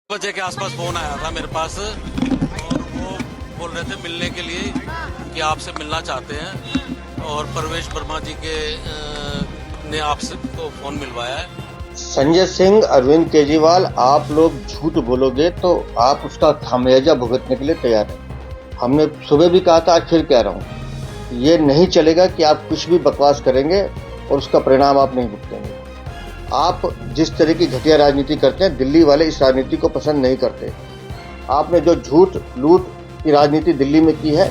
बजे के आसपास फोन आया था मेरे पास और वो बोल रहे थे मिलने के लिए कि आपसे मिलना चाहते हैं और परवेश वर्मा जी के ने आपसे को फोन मिलवाया है। संजय सिंह, अरविंद केजरीवाल, आप लोग झूठ बोलोगे तो आप उसका खामियाजा भुगतने के लिए तैयार हैं। हमने सुबह भी कहा था, आज फिर कह रहा हूँ, ये नहीं चलेगा कि आप कुछ भी बकवास करेंगे और उसका परिणाम आप नहीं भुगतेंगे। आप जिस तरह की घटिया राजनीति करते हैं, दिल्ली वाले इस राजनीति को पसंद नहीं करते। आपने जो झूठ लूट की राजनीति दिल्ली में की है,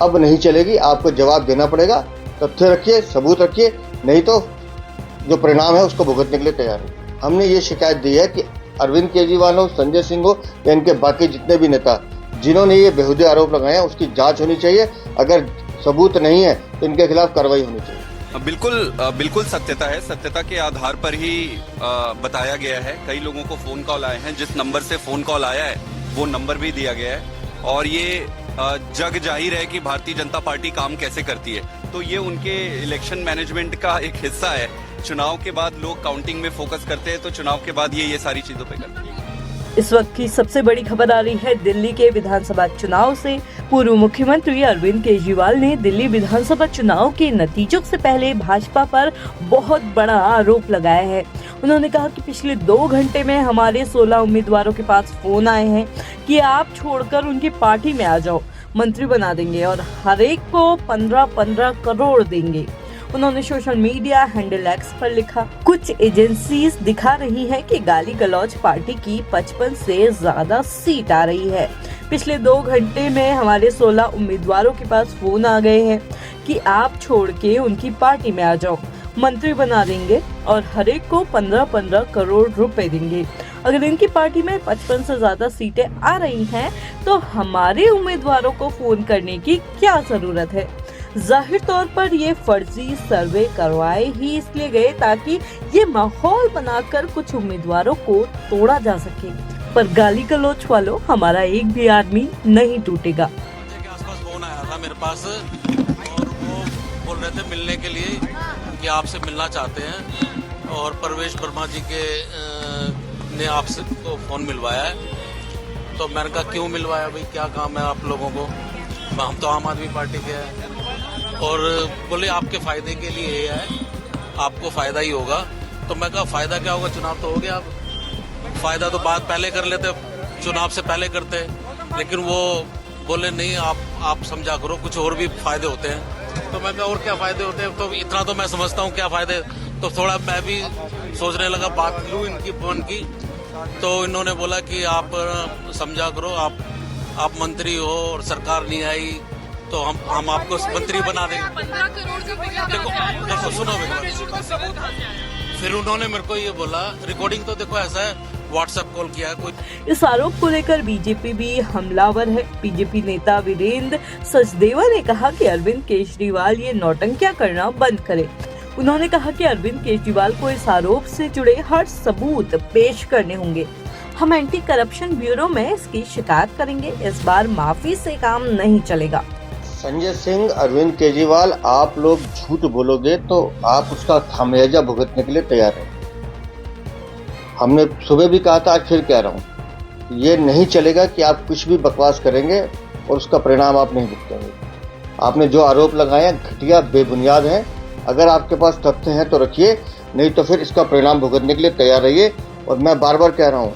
अब नहीं चलेगी। आपको जवाब देना पड़ेगा। तथ्य रखिए, सबूत रखिए, नहीं तो जो परिणाम है उसको भुगतने के लिए तैयार है। हमने ये शिकायत दी है कि अरविंद केजरीवाल हो, संजय सिंह हो या इनके बाकी जितने भी नेता जिन्होंने ये बेहुदे आरोप लगाए हैं, उसकी जांच होनी चाहिए। अगर सबूत नहीं है तो इनके खिलाफ कार्रवाई होनी चाहिए। बिल्कुल सत्यता है। सत्यता के आधार पर ही बताया गया है। कई लोगों को फोन कॉल आए हैं। जिस नंबर से फोन कॉल आया है वो नंबर भी दिया गया है और ये जग जाहिर है कि भारतीय जनता पार्टी काम कैसे करती है। तो ये उनके इलेक्शन मैनेजमेंट का एक हिस्सा है। चुनाव के बाद लोग काउंटिंग में फोकस करते हैं, तो चुनाव के बाद ये सारी चीजों पे करते हैं। इस वक्त की सबसे बड़ी खबर आ रही है दिल्ली के विधानसभा चुनाव से। पूर्व मुख्यमंत्री अरविंद केजरीवाल ने दिल्ली विधानसभा चुनाव के नतीजों से पहले भाजपा पर बहुत बड़ा आरोप लगाया है। उन्होंने कहा कि पिछले 2 घंटे में हमारे 16 उम्मीदवारों के पास फोन आए हैं कि आप छोड़कर उनकी पार्टी में आ जाओ, मंत्री बना देंगे और हर एक को 15-15 करोड़ देंगे। उन्होंने सोशल मीडिया हैंडल एक्स पर लिखा, कुछ एजेंसीज दिखा रही है कि गाली गलौज पार्टी की 55 से ज्यादा सीट आ रही है। पिछले 2 घंटे में हमारे 16 उम्मीदवारों के पास फोन आ गए हैं कि आप छोड़ के उनकी पार्टी में आ जाओ, मंत्री बना देंगे और हर एक को 15-15 करोड़ रुपए देंगे। अगर इनकी पार्टी में 55 से ज्यादा सीटें आ रही हैं, तो हमारे उम्मीदवारों को फोन करने की क्या जरूरत है। जाहिर तौर पर ये फर्जी सर्वे करवाए ही इसलिए गए ताकि ये माहौल बनाकर कुछ उम्मीदवारों को तोड़ा जा सके। पर गाली गलौच वालों, हमारा एक भी आदमी नहीं टूटेगा। के आसपास फोन आया था मेरे पास और वो बोल रहे थे मिलने के लिए कि आपसे मिलना चाहते हैं और परवेश वर्मा जी के ने आपसे को फोन मिलवाया है। तो मैंने कहा क्यों मिलवाया भाई, क्या काम है आप लोगों को, हम तो आम आदमी पार्टी के हैं। और बोले आपके फायदे के लिए ये है, आपको फायदा ही होगा। तो मैं कहा फायदा क्या होगा, चुनाव तो हो गया, अब फायदा तो बात पहले कर लेते, चुनाव से पहले करते। लेकिन वो बोले नहीं, आप समझा करो, कुछ और भी फायदे होते हैं। तो मैं कहा और क्या फायदे होते हैं, तो इतना तो मैं समझता हूँ क्या फायदे। तो थोड़ा मैं भी सोचने लगा, बात लूँ इनकी फोन की। तो इन्होंने बोला कि आप समझा करो, आप मंत्री हो और सरकार नहीं आई तो हम आपको मंत्री बना देंगे। 15 करोड़ का देखो सुनो फिर उन्होंने मेरे को ये बोला, रिकॉर्डिंग तो देखो ऐसा है, व्हाट्सएप कॉल किया है कोई। इस आरोप को लेकर बीजेपी भी हमलावर है। बीजेपी नेता वीरेंद्र सचदेवा ने कहा कि अरविंद केजरीवाल ये नौटंकियां करना बंद करे। उन्होंने कहा कि अरविंद केजरीवाल को इस आरोप से जुड़े हर सबूत पेश करने होंगे। हम एंटी करप्शन ब्यूरो में इसकी शिकायत करेंगे। इस बार माफी से काम नहीं चलेगा। संजय सिंह, अरविंद केजरीवाल, आप लोग झूठ बोलोगे तो आप उसका खामियाजा भुगतने के लिए तैयार हैं। हमने सुबह भी कहा था, आज फिर कह रहा हूँ, ये नहीं चलेगा कि आप कुछ भी बकवास करेंगे और उसका परिणाम आप नहीं भुगतेंगे। आपने जो आरोप लगाए हैं घटिया, बेबुनियाद हैं। अगर आपके पास तथ्य हैं तो रखिए, नहीं तो फिर इसका परिणाम भुगतने के लिए तैयार रहिए। और मैं बार बार कह रहा हूँ,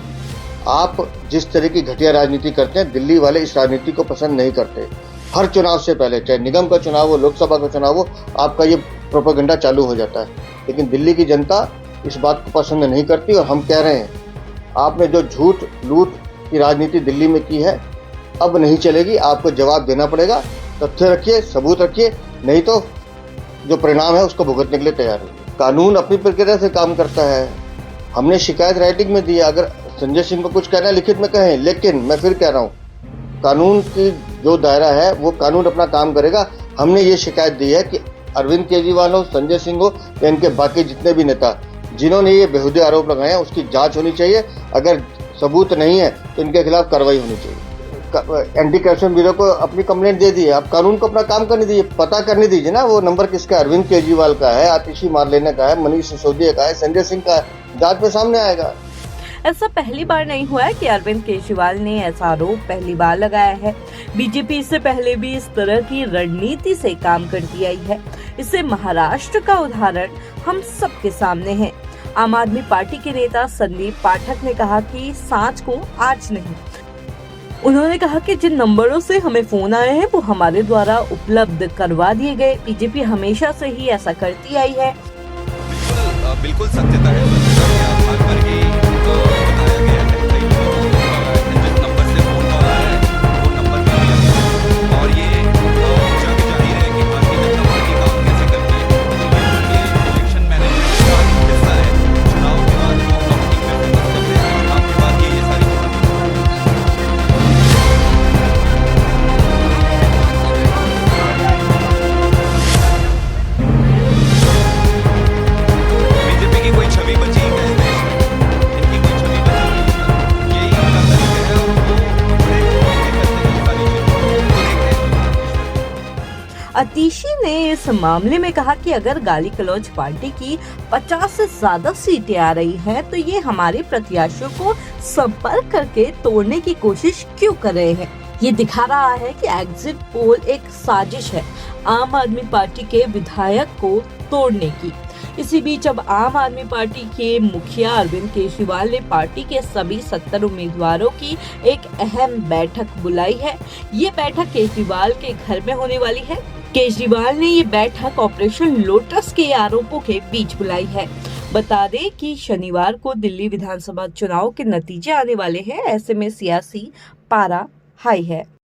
आप जिस तरह की घटिया राजनीति करते हैं, दिल्ली वाले इस राजनीति को पसंद नहीं करते। हर चुनाव से पहले, चाहे निगम का चुनाव हो, लोकसभा का चुनाव हो, आपका ये प्रोपेगेंडा चालू हो जाता है। लेकिन दिल्ली की जनता इस बात को पसंद नहीं करती और हम कह रहे हैं, आपने जो झूठ लूट की राजनीति दिल्ली में की है, अब नहीं चलेगी। आपको जवाब देना पड़ेगा। तथ्य रखिए, सबूत रखिए, नहीं तो जो परिणाम है उसको भुगतने के लिए तैयार है। कानून अपनी प्रक्रिया से काम करता है। हमने शिकायत राइटिंग में दी है। अगर संजय सिंह को कुछ कहना है लिखित में कहें, लेकिन मैं फिर कह रहा हूँ, कानून की जो दायरा है वो कानून अपना काम करेगा। हमने ये शिकायत दी है कि अरविंद केजरीवाल हो, संजय सिंह हो या इनके बाकी जितने भी नेता जिन्होंने ये बेहुदे आरोप लगाए हैं, उसकी जांच होनी चाहिए। अगर सबूत नहीं है तो इनके खिलाफ कार्रवाई होनी चाहिए। एंटी करप्शन ब्यूरो को अपनी कंप्लेंट दे दी है। आप कानून को अपना काम करने दीजिए, पता करने दीजिए ना वो नंबर किसका है। अरविंद केजरीवाल का है, आतिशी मारलेना का है, मनीष सिसोदिया का है, संजय सिंह का है। जांच में सामने आएगा। ऐसा पहली बार नहीं हुआ है कि अरविंद केजरीवाल ने ऐसा आरोप पहली बार लगाया है। बीजेपी इससे पहले भी इस तरह की रणनीति से काम करती आई है। इससे महाराष्ट्र का उदाहरण हम सबके सामने है। आम आदमी पार्टी के नेता संदीप पाठक ने कहा कि सांझ को आज नहीं। उन्होंने कहा कि जिन नंबरों से हमें फोन आए हैं वो हमारे द्वारा उपलब्ध करवा दिए गए। बीजेपी हमेशा से ही ऐसा करती आई है। बिल्कुल सत्यता है, सत्यता के आधार पर ही बताया गया है। कई लोगों को फोन कॉल आया है, जिस नंबर से फोन कॉल आया है वो नंबर भी दिया गया है। और ये जग जाहिर है कि भारतीय जनता पार्टी काम कैसे करती है। ये इलेक्शन मैनेजमेंट का हिस्सा है। चुनाव के बाद वो काउंटिंग में फोकस करते हैं, चुनाव के बाद ये सारी बीजेपी की कोई छवि बची है इस देश में? इनकी कोई छवि बची नहीं है। यही इनका तरीका है और वो बड़े तरीके करते हैं सारी चीजें। तो देखते हैं। अतीशी ने इस मामले में कहा कि अगर गाली गलौज पार्टी की 50 से ज्यादा सीटें आ रही हैं, तो ये हमारे प्रत्याशियों को संपर्क करके तोड़ने की कोशिश क्यों कर रहे हैं। ये दिखा रहा है कि एग्जिट पोल एक साजिश है आम आदमी पार्टी के विधायक को तोड़ने की। इसी बीच अब आम आदमी पार्टी के मुखिया अरविंद केजरीवाल ने पार्टी के सभी 70 उम्मीदवारों की एक अहम बैठक बुलाई है। ये बैठक केजरीवाल के घर में होने वाली है। केजरीवाल ने ये बैठक ऑपरेशन लोटस के आरोपों के बीच बुलाई है। बता दें कि शनिवार को दिल्ली विधानसभा चुनाव के नतीजे आने वाले हैं। ऐसे में सियासी पारा हाई है।